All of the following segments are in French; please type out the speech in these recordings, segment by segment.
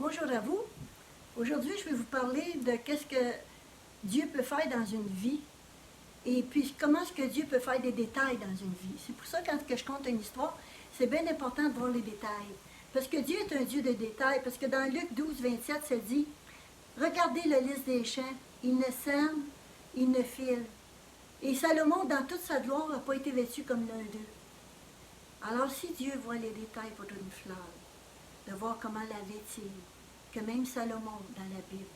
Bonjour à vous. Aujourd'hui, je vais vous parler de qu'est-ce que Dieu peut faire dans une vie et puis comment est-ce que Dieu peut faire des détails dans une vie. C'est pour ça que quand je compte une histoire, c'est bien important de voir les détails. Parce que Dieu est un Dieu de détails. Parce que dans Luc 12, 27, ça dit « Regardez le lys des champs, il ne sème, il ne file. Et Salomon, dans toute sa gloire, n'a pas été vêtu comme l'un d'eux. » Alors, si Dieu voit les détails pour une fleur, de voir comment la vêtir, que même Salomon, dans la Bible,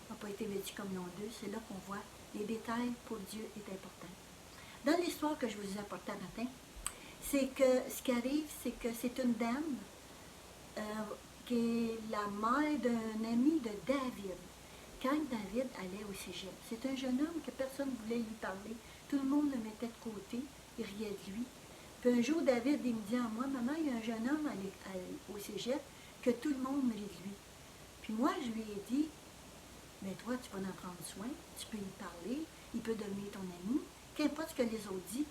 n'a pas été vêtu comme l'un d'eux, c'est là qu'on voit les détails pour Dieu est important. Dans l'histoire que je vous ai apportée ce matin, c'est que ce qui arrive, c'est que c'est une dame qui est la mère d'un ami de David. Quand David allait au cégep, c'est un jeune homme que personne ne voulait lui parler. Tout le monde le mettait de côté, il riait de lui. Puis un jour, David, il me dit à moi, maman, il y a un jeune homme au cégep que tout le monde rit de lui. Puis moi, je lui ai dit, mais toi, tu vas en prendre soin, tu peux y parler, il peut devenir ton ami, qu'importe ce que les autres disent.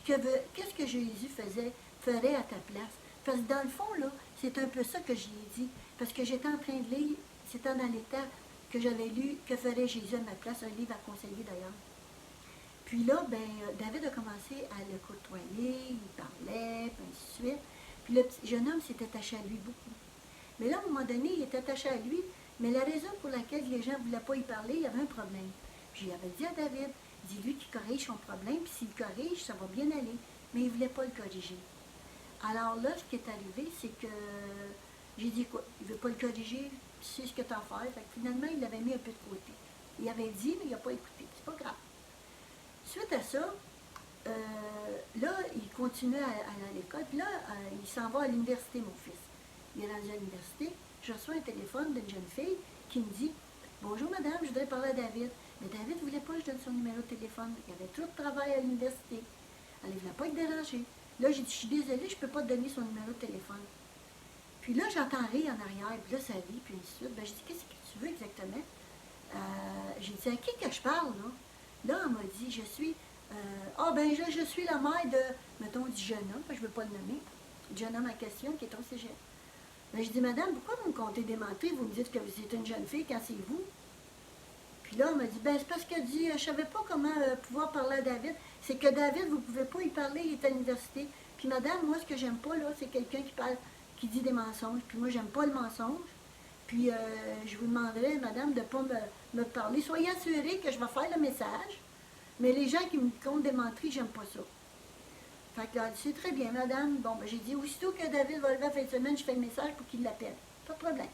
Qu'est-ce que Jésus ferait à ta place? Parce que dans le fond, là, c'est un peu ça que j'y ai dit. Parce que j'étais en train de lire, c'était dans l'état que j'avais lu, que ferait Jésus à ma place, un livre à conseiller d'ailleurs. Puis là, ben, David a commencé à le côtoyer, il parlait, puis ainsi de suite. Puis le petit jeune homme s'est attaché à lui beaucoup. Mais là, à un moment donné, il est attaché à lui, mais la raison pour laquelle les gens ne voulaient pas y parler, il y avait un problème. Puis j'avais dit à David, dis-lui qu'il corrige son problème, puis s'il corrige, ça va bien aller. Mais il ne voulait pas le corriger. Alors là, ce qui est arrivé, c'est que j'ai dit quoi, il ne veut pas le corriger, tu sais ce que tu as à faire. Fait que finalement, il l'avait mis un peu de côté. Il avait dit, mais il n'a pas écouté. C'est pas grave. Suite à ça, là, il continue à aller à l'école, puis là, il s'en va à l'université, mon fils. Il est rendu à l'université, je reçois un téléphone d'une jeune fille qui me dit « Bonjour madame, je voudrais parler à David. » Mais David ne voulait pas que je donne son numéro de téléphone. Il avait trop de travail à l'université. Elle ne voulait pas être dérangée. Là, j'ai dit « Je suis désolée, je ne peux pas te donner son numéro de téléphone. » Puis là, j'entends rire en arrière, puis là, ça rit, puis ainsi de suite. Ben, je dis « Qu'est-ce que tu veux exactement? » J'ai dit « À qui que je parle, là? » Là, elle m'a dit « Je suis... je suis la mère de, mettons, du jeune homme, je ne veux pas le nommer, du jeune homme en question qui est au cégep. » Ben, je dis, madame, pourquoi vous me comptez des menteries? Vous me dites que vous êtes une jeune fille quand c'est vous. Puis là, on m'a dit, ben, c'est parce qu'elle dit, je ne savais pas comment pouvoir parler à David. C'est que David, vous ne pouvez pas y parler, il est à l'université. Puis madame, moi, ce que j'aime pas, là, c'est quelqu'un qui parle, qui dit des mensonges. Puis moi, j'aime pas le mensonge. Puis je vous demanderais, madame, de ne pas me parler. Soyez assurée que je vais faire le message. Mais les gens qui me comptent des menteries, j'aime pas ça. Fait que là, c'est très bien, madame. Bon, ben, j'ai dit, aussitôt que David va lever la fin de semaine, je fais le message pour qu'il l'appelle. Pas de problème.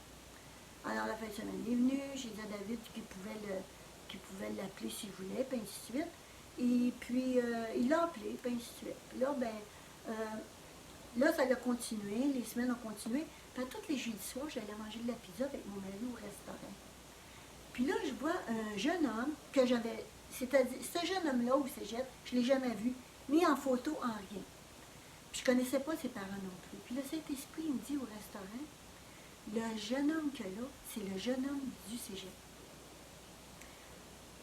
Alors, la fin de semaine est venue, j'ai dit à David qu'il pouvait l'appeler s'il voulait, puis ainsi de suite. Et puis, il l'a appelé, puis ainsi de suite. Puis là, là, ça a continué, les semaines ont continué. Puis à tous les jeudis soirs, j'allais manger de la pizza avec mon mari au restaurant. Puis là, je vois un jeune homme que j'avais, c'est-à-dire, ce jeune homme-là au cégep, je ne l'ai jamais vu, ni en photo, en rien. Puis je ne connaissais pas ses parents non plus. Puis le Saint-Esprit, il me dit au restaurant, le jeune homme que là, c'est le jeune homme du cégep.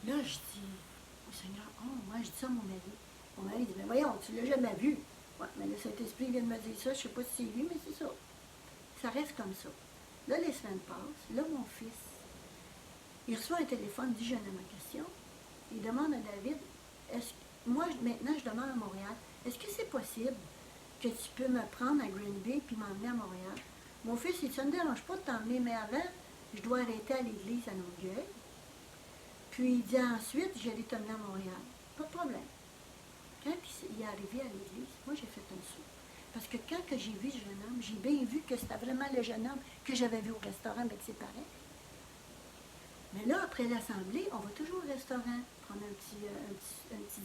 Là, je dis, oh Seigneur, moi, je dis ça à mon mari. Mon mari dit, mais voyons, tu ne l'as jamais vu. Ouais, mais le Saint-Esprit vient de me dire ça, je ne sais pas si c'est lui, mais c'est ça. Ça reste comme ça. Là, les semaines passent. Là, mon fils, il reçoit un téléphone du jeune homme en question. Il demande à David, moi, maintenant, je demande à Montréal, est-ce que c'est possible que tu peux me prendre à Green Bay puis m'emmener à Montréal? Mon fils, il dit, ça ne me dérange pas de t'emmener, mais avant, je dois arrêter à l'église à Longueuil. Puis il dit ensuite, j'allais t'emmener à Montréal. Pas de problème. Quand il est arrivé à l'église, moi, j'ai fait un saut. Parce que quand j'ai vu ce jeune homme, j'ai bien vu que c'était vraiment le jeune homme que j'avais vu au restaurant avec ses parents. Mais là, après l'assemblée, on va toujours au restaurant prendre un petit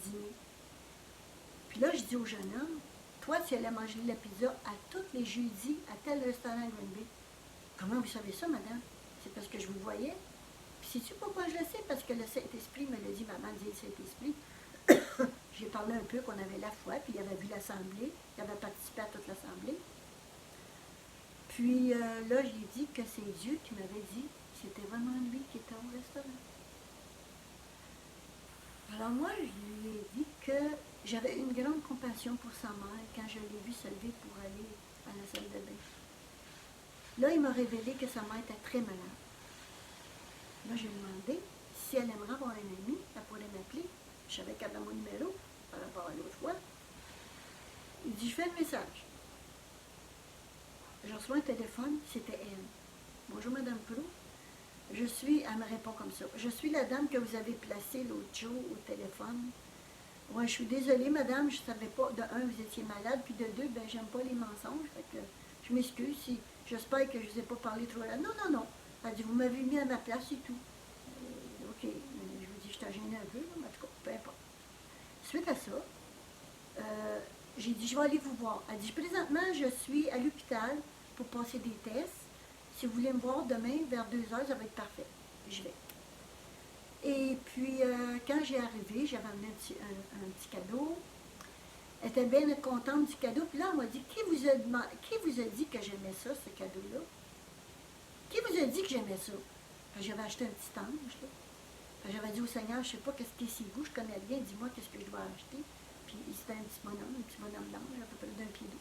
dîner. Puis là, je dis au jeune homme, toi, tu allais manger de la pizza à tous les jeudis à tel restaurant à Green Bay. Comment vous savez ça, madame? C'est parce que je vous voyais. Puis sais-tu pourquoi je le sais? Parce que le Saint-Esprit me l'a dit, maman dit le Saint-Esprit. J'ai parlé un peu qu'on avait la foi, puis il avait vu l'assemblée, il avait participé à toute l'assemblée. Puis là, j'ai dit que c'est Dieu qui m'avait dit, c'était vraiment lui qui était au restaurant. Alors moi, je lui ai dit que j'avais une grande compassion pour sa mère quand je l'ai vue se lever pour aller à la salle de bain. Là, il m'a révélé que sa mère était très malade. Là, j'ai demandé si elle aimerait avoir un ami, elle pourrait m'appeler. Je savais qu'elle avait mon numéro par rapport à l'autre fois. Il dit, je fais le message. Je reçois un téléphone, c'était elle. Bonjour, Madame Prou. Elle me répond comme ça. Je suis la dame que vous avez placée l'autre jour au téléphone. Ouais, je suis désolée, madame, je ne savais pas, de un, vous étiez malade, puis de deux, ben, j'aime pas les mensonges, fait que je m'excuse si, j'espère que je ne vous ai pas parlé trop là. Non, non, non. Elle dit, vous m'avez mis à ma place et tout. OK, je vous dis, je t'ai gêné un peu, mais en tout cas, peu importe. Suite à ça, j'ai dit, je vais aller vous voir. Elle dit, présentement, je suis à l'hôpital pour passer des tests. Si vous voulez me voir demain, vers 2 heures, ça va être parfait. Je vais. Et puis, quand j'ai arrivé, j'avais amené un petit cadeau. Elle était bien contente du cadeau. Puis là, elle m'a dit, qui vous a dit que j'aimais ça, ce cadeau-là? Qui vous a dit que j'aimais ça? J'avais acheté un petit ange, là. J'avais dit au Seigneur, je ne sais pas qu'est-ce qui est si vous, je connais rien, dis-moi qu'est-ce que je dois acheter. Puis c'était un petit bonhomme d'ange, à peu près d'un pied d'eau.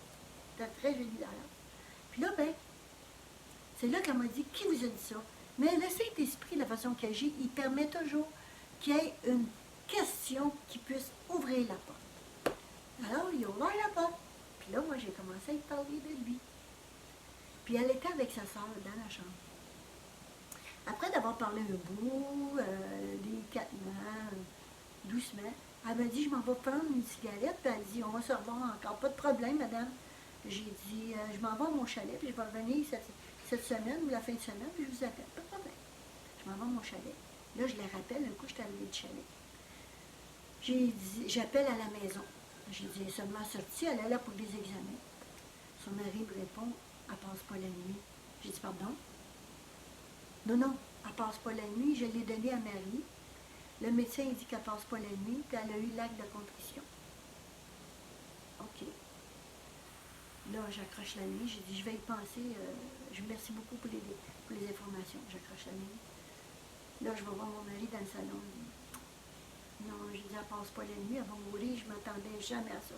C'était très joli d'ailleurs. Puis là, ben, c'est là qu'elle m'a dit, qui vous a dit ça? Mais le Saint-Esprit, la façon qu'il agit, il permet toujours qu'il y ait une question qui puisse ouvrir la porte. Alors, il a ouvert la porte. Puis là, moi, j'ai commencé à lui parler de lui. Puis elle était avec sa soeur dans la chambre. Après d'avoir parlé un bout, des 4 mois, doucement, elle m'a dit, je m'en vais prendre une cigarette. Puis elle dit, on va se revoir encore. Pas de problème, madame. J'ai dit, je m'en vais à mon chalet, puis je vais revenir cette semaine ou la fin de semaine, puis je vous appelle. Pas de problème. Je m'en vais à mon chalet. Là, je la rappelle, un coup, je suis arrivée du chalet. J'ai dit, j'appelle à la maison. J'ai dit, elle est seulement sortie, elle est là pour des examens. Son mari me répond, elle passe pas la nuit. J'ai dit, pardon? Non, non, elle passe pas la nuit. Je l'ai donnée à Marie. Le médecin dit qu'elle passe pas la nuit, puis elle a eu l'acte de contrition. OK. Là, j'accroche la nuit. J'ai dit, je vais y penser. Je vous remercie beaucoup pour les informations. J'accroche la nuit. Là, je vais voir mon mari dans le salon. Non, j'ai dit, elle passe pas la nuit, elle va mourir. Je ne m'attendais jamais à ça.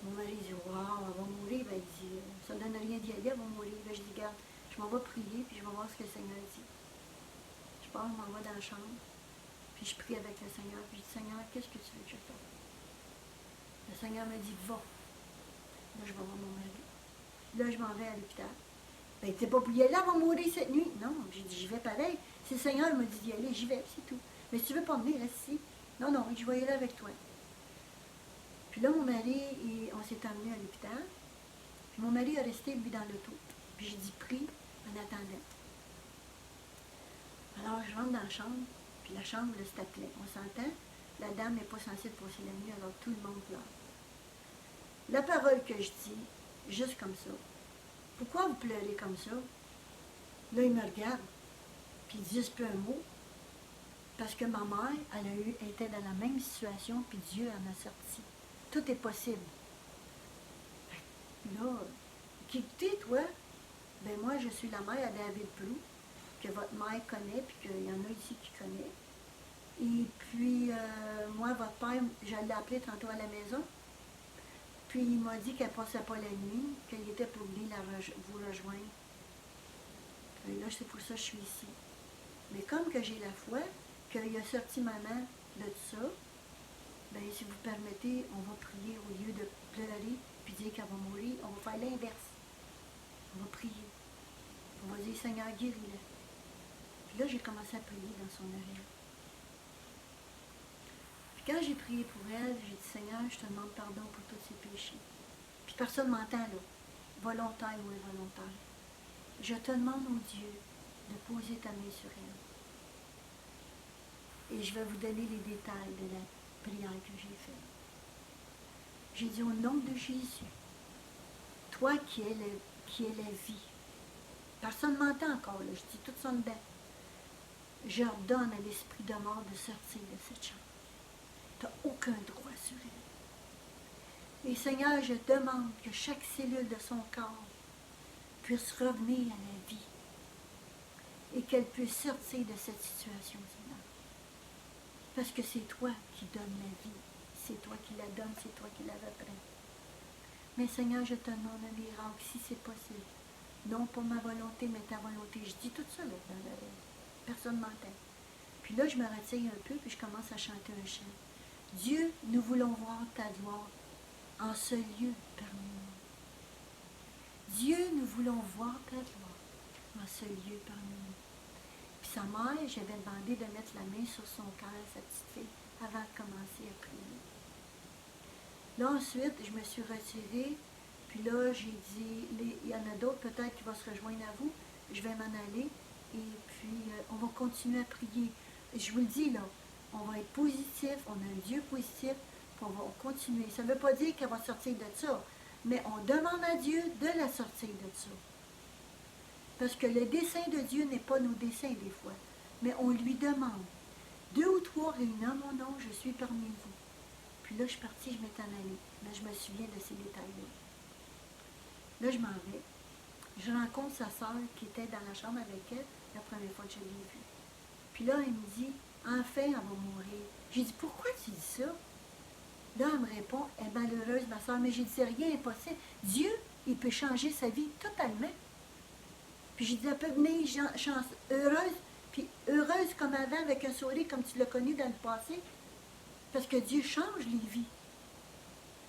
Mon mari dit, wow, elle va mourir. Ben, il dit, ça ne donne rien d'y aller, elle va mourir. Ben, je dis, regarde, je m'en vais prier, puis je vais voir ce que le Seigneur dit. Je pars, je m'en vais dans la chambre, puis je prie avec le Seigneur, puis je dis, Seigneur, qu'est-ce que tu veux que je fasse? Le Seigneur me dit, va. Là, je vais voir mon mari. Là, je m'en vais à l'hôpital. Ben, t'es pas pour y aller, elle va mourir cette nuit. Non, j'ai dit, j'y vais pareil. Si le Seigneur me dit d'y aller, j'y vais, c'est tout. Mais si tu veux pas venir, reste ici. Non, non, je vais y aller avec toi. Puis là, mon mari, on s'est emmené à l'hôpital. Puis mon mari est resté, lui, dans l'auto. Puis j'ai dit, prie en attendant. Alors, je rentre dans la chambre, puis la chambre, là, c'était plein. On s'entend, la dame n'est pas censée passer la nuit, alors tout le monde pleure. La parole que je dis, juste comme ça, pourquoi vous pleurez comme ça? Là, il me regarde, puis il dit juste peu un mot, parce que ma mère, elle était dans la même situation, puis Dieu en a sorti. Tout est possible. Là, qui t'es, toi? Ben moi, je suis la mère à David Prou, que votre mère connaît, puis qu'il y en a ici qui connaissent. Et puis, moi, votre père, je l'ai appelé tantôt à la maison, puis il m'a dit qu'elle ne passait pas la nuit, qu'elle était pour venir vous rejoindre. Et là, c'est pour ça que je suis ici. Mais comme que j'ai la foi, qu'il a sorti maman de tout ça, bien, si vous permettez, on va prier au lieu de pleurer puis dire qu'elle va mourir. On va faire l'inverse. On va prier. On va dire, Seigneur, guéris-la. Puis là, j'ai commencé à prier dans son oreille. Puis quand j'ai prié pour elle, j'ai dit, Seigneur, je te demande pardon pour tous ses péchés. Puis personne ne m'entend, là, volontaire ou involontaire. Je te demande, oh Dieu, de poser ta main sur elle. Et je vais vous donner les détails de la prière que j'ai faite. J'ai dit au nom de Jésus, toi qui es la vie, personne ne m'entend encore, là, je dis tout ça dedans. Je ordonne à l'esprit de mort de sortir de cette chambre. Tu n'as aucun droit sur elle. Et Seigneur, je demande que chaque cellule de son corps puisse revenir à la vie et qu'elle puisse sortir de cette situation, Seigneur. Parce que c'est toi qui donnes la vie. C'est toi qui la donnes, c'est toi qui la reprends. Mais Seigneur, je te demande un miracle, si c'est possible. Non pas ma volonté, mais ta volonté. Je dis tout ça, là, personne ne m'entend. Puis là, je me retire un peu, puis je commence à chanter un chant. Dieu, nous voulons voir ta gloire en ce lieu parmi nous. Dieu, nous voulons voir ta gloire en ce lieu parmi nous. Puis sa mère, j'avais demandé de mettre la main sur son cœur, sa petite fille, avant de commencer à prier. Là, ensuite, je me suis retirée, puis là, j'ai dit, il y en a d'autres peut-être qui vont se rejoindre à vous, je vais m'en aller, et puis on va continuer à prier. Et je vous le dis, là, on va être positif, on a un Dieu positif, puis on va continuer. Ça ne veut pas dire qu'elle va sortir de ça, mais on demande à Dieu de la sortir de ça. Parce que le dessein de Dieu n'est pas nos desseins des fois, mais on lui demande. 2 ou 3 réunis en mon nom, je suis parmi vous. Puis là, je suis partie, je m'étais en allée. Mais je me souviens de ces détails-là. Là, je m'en vais. Je rencontre sa sœur qui était dans la chambre avec elle la première fois que je l'ai vue. Puis là, elle me dit, enfin, elle va mourir. J'ai dit, pourquoi tu dis ça? Là, elle me répond, elle est malheureuse, ma sœur, mais j'ai dit, c'est rien impossible. Dieu, il peut changer sa vie totalement. Puis j'ai dit, elle peut venir heureuse, puis heureuse comme avant, avec un sourire comme tu l'as connu dans le passé. Parce que Dieu change les vies.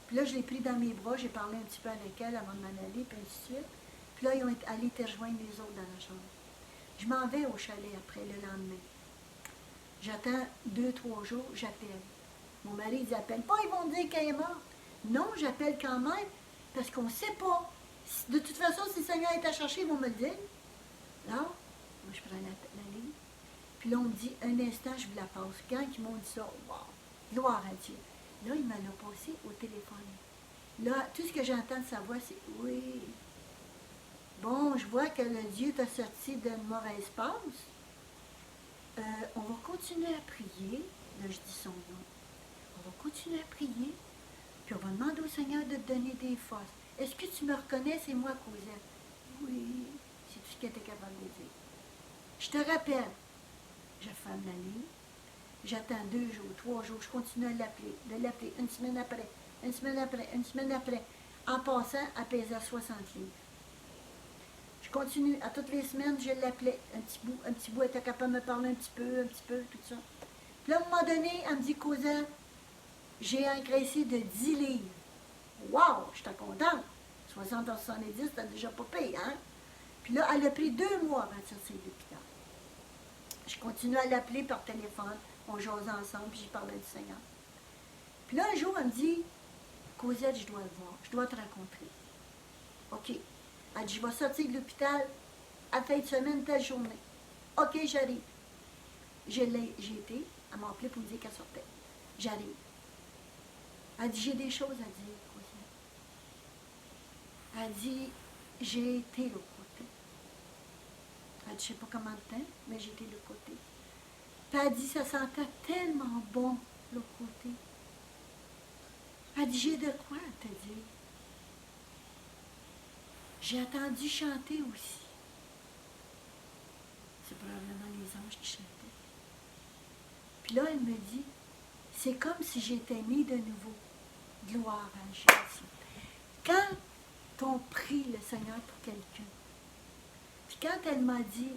Puis là, je l'ai pris dans mes bras, j'ai parlé un petit peu avec elle avant de m'en aller, puis ainsi de suite. Puis là, ils ont allé te rejoindre les autres dans la chambre. Je m'en vais au chalet après, le lendemain. J'attends 2-3 jours, j'appelle. Mon mari dit, appelle pas, ils vont dire qu'elle est morte. Non, j'appelle quand même, parce qu'on ne sait pas. De toute façon, si le Seigneur est à chercher, ils vont me le dire. Là, moi, je prends la ligne. Puis là, on me dit, un instant, je vous la passe. Quand ils m'ont dit ça, wow, gloire à Dieu. Là, il me l'a passé au téléphone. Là, tout ce que j'entends de sa voix, c'est « Oui, bon, je vois que le Dieu t'a sorti d'une mauvaise passe. On va continuer à prier. » Là, je dis son nom. On va continuer à prier, puis on va demander au Seigneur de te donner des forces. Est-ce que tu me reconnais, c'est moi, Cosette? Oui, c'est tout ce qu'elle était capable de dire. Je te rappelle, je ferme la ligne. J'attends 2 jours, 3 jours, je continue à l'appeler, de l'appeler, une semaine après, une semaine après, une semaine après. En passant, elle pesait 60 livres. Je continue, à toutes les semaines, je l'appelais, un petit bout, elle était capable de me parler un petit peu, tout ça. Puis là, à un moment donné, elle me dit, Cosette, j'ai engraissé de 10 livres. Wow, j'étais contente. 60 à 70, c'était déjà pas payé, hein? Puis là, elle a pris 2 mois avant de sortir de l'hôpital. Je continue à l'appeler par téléphone. On jasait ensemble, puis j'y parlais du Seigneur. Puis là, un jour, elle me dit, Cosette, je dois le voir, je dois te rencontrer. OK. Elle dit, je vais sortir de l'hôpital à fin de semaine, telle journée. OK, j'arrive. J'ai été, elle m'a appelé pour me dire qu'elle sortait. J'arrive. Elle dit, j'ai des choses à dire, Cosette. Elle dit, j'ai été l'autre côté. Elle dit, je ne sais pas comment de temps, mais j'ai été de l'autre côté. Puis elle dit, ça sentait tellement bon, l'autre côté. Elle dit, j'ai de quoi te dire. J'ai entendu chanter aussi. C'est probablement les anges qui chantaient. Puis là, elle me dit, c'est comme si j'étais née de nouveau. Gloire à Jésus. Quand on prie le Seigneur pour quelqu'un, puis quand elle m'a dit,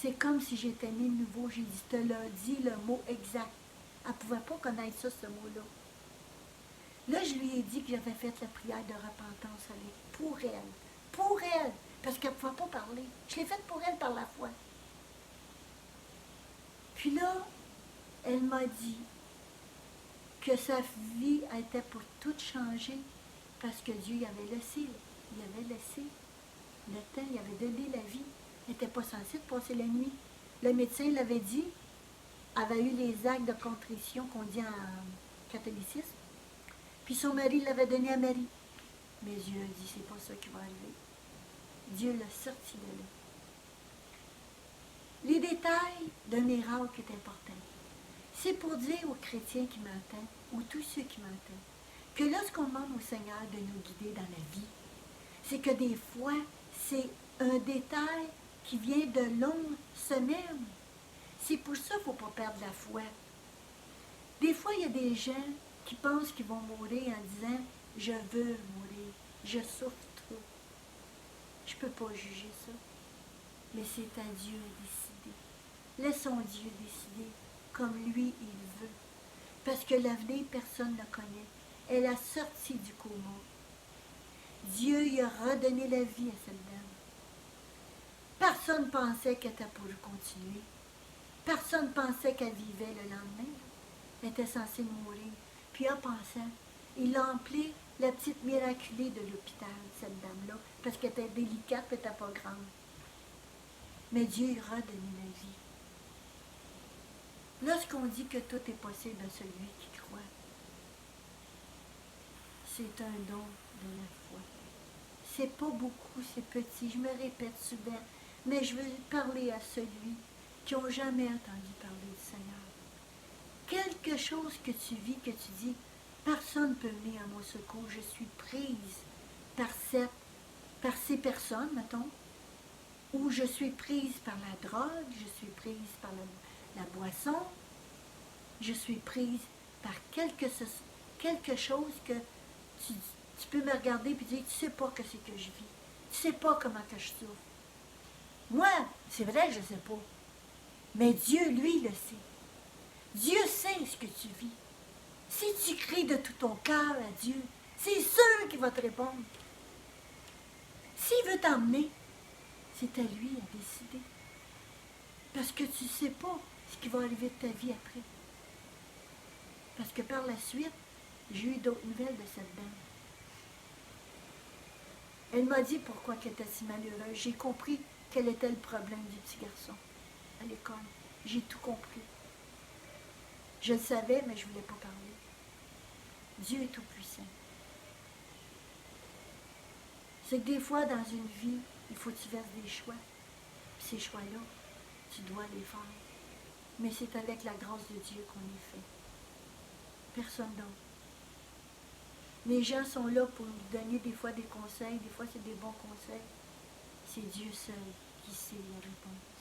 c'est comme si j'étais née de nouveau, j'ai dit, te l'as dit le mot exact. Elle ne pouvait pas connaître ça, ce mot-là. Là, je lui ai dit que j'avais fait la prière de repentance pour elle, parce qu'elle ne pouvait pas parler. Je l'ai faite pour elle par la foi. Puis là, elle m'a dit que sa vie était pour tout changer, parce que Dieu y avait laissé le temps, il avait donné la vie. Elle n'était pas censée passer la nuit. Le médecin l'avait dit, avait eu les actes de contrition qu'on dit en catholicisme. Puis son mari l'avait donné à Marie. Mais Dieu a dit, c'est pas ça qui va arriver. Dieu l'a sorti de là. Les détails d'un miracle est important. C'est pour dire aux chrétiens qui m'entendent, ou tous ceux qui m'entendent, que lorsqu'on demande au Seigneur de nous guider dans la vie, c'est que des fois, c'est un détail qui vient de longues semaines. C'est pour ça qu'il ne faut pas perdre la foi. Des fois, il y a des gens qui pensent qu'ils vont mourir en disant « Je veux mourir, je souffre trop ». Je ne peux pas juger ça. Mais c'est à Dieu à décider. Laissons Dieu décider comme lui il veut. Parce que l'avenir, personne ne le connaît. Elle a sorti du coma. Dieu lui a redonné la vie à cette dame. Personne ne pensait qu'elle était pour continuer. Personne ne pensait qu'elle vivait le lendemain. Elle était censée mourir. Puis en pensant, il a appelé la petite miraculée de l'hôpital, cette dame-là, parce qu'elle était délicate et elle n'était pas grande. Mais Dieu lui a redonné la vie. Lorsqu'on dit que tout est possible à celui qui croit, c'est un don de la foi. C'est pas beaucoup, c'est petit, je me répète souvent, mais je veux parler à celui qui n'ont jamais entendu parler du Seigneur. Quelque chose que tu vis, que tu dis, personne ne peut venir à mon secours, je suis prise par ces personnes, mettons, ou je suis prise par la drogue, je suis prise par la boisson, je suis prise par quelque chose que tu peux me regarder et dire, tu ne sais pas ce que je vis, tu ne sais pas comment que je souffre. Moi, c'est vrai que je ne sais pas, mais Dieu, lui, le sait. Dieu sait ce que tu vis. Si tu cries de tout ton cœur à Dieu, c'est sûr qu'il va te répondre. S'il veut t'emmener, c'est à lui à décider. Parce que tu ne sais pas ce qui va arriver de ta vie après. Parce que par la suite, j'ai eu d'autres nouvelles de cette dame. Elle m'a dit pourquoi elle était si malheureuse. J'ai compris quel était le problème du petit garçon à l'école. J'ai tout compris. Je le savais, mais je ne voulais pas parler. Dieu est tout-puissant. C'est que des fois, dans une vie, il faut que tu fasses des choix. Puis ces choix-là, tu dois les faire. Mais c'est avec la grâce de Dieu qu'on les fait. Personne d'autre. Les gens sont là pour nous donner des fois des conseils, des fois c'est des bons conseils. C'est Dieu seul qui sait la réponse.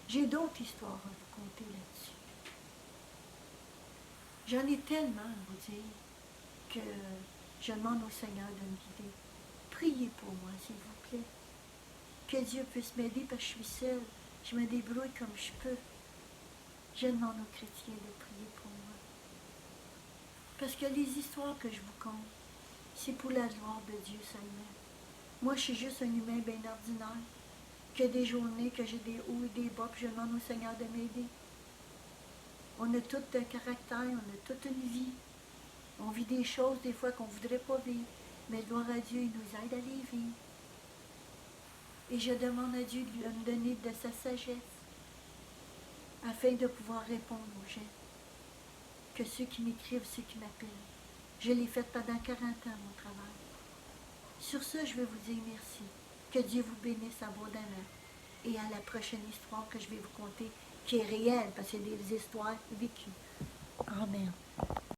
J'ai d'autres histoires à vous conter là-dessus. J'en ai tellement à vous dire que je demande au Seigneur de me guider. Priez pour moi, s'il vous plaît. Que Dieu puisse m'aider parce que je suis seule. Je me débrouille comme je peux. Je demande aux chrétiens de prier pour moi. Parce que les histoires que je vous conte, c'est pour la gloire de Dieu seulement. Moi, je suis juste un humain bien ordinaire, que des journées, que j'ai des hauts et des bas, puis je demande au Seigneur de m'aider. On a tout un caractère, on a toute une vie. On vit des choses des fois qu'on ne voudrait pas vivre, mais gloire à Dieu, il nous aide à les vivre. Et je demande à Dieu de me donner de sa sagesse, afin de pouvoir répondre aux gens. Que ceux qui m'écrivent, ceux qui m'appellent. Je l'ai fait pendant 40 ans, mon travail. Sur ce, je vais vous dire merci. Que Dieu vous bénisse abondamment. Et à la prochaine histoire que je vais vous conter, qui est réelle, parce que c'est des histoires vécues. Amen.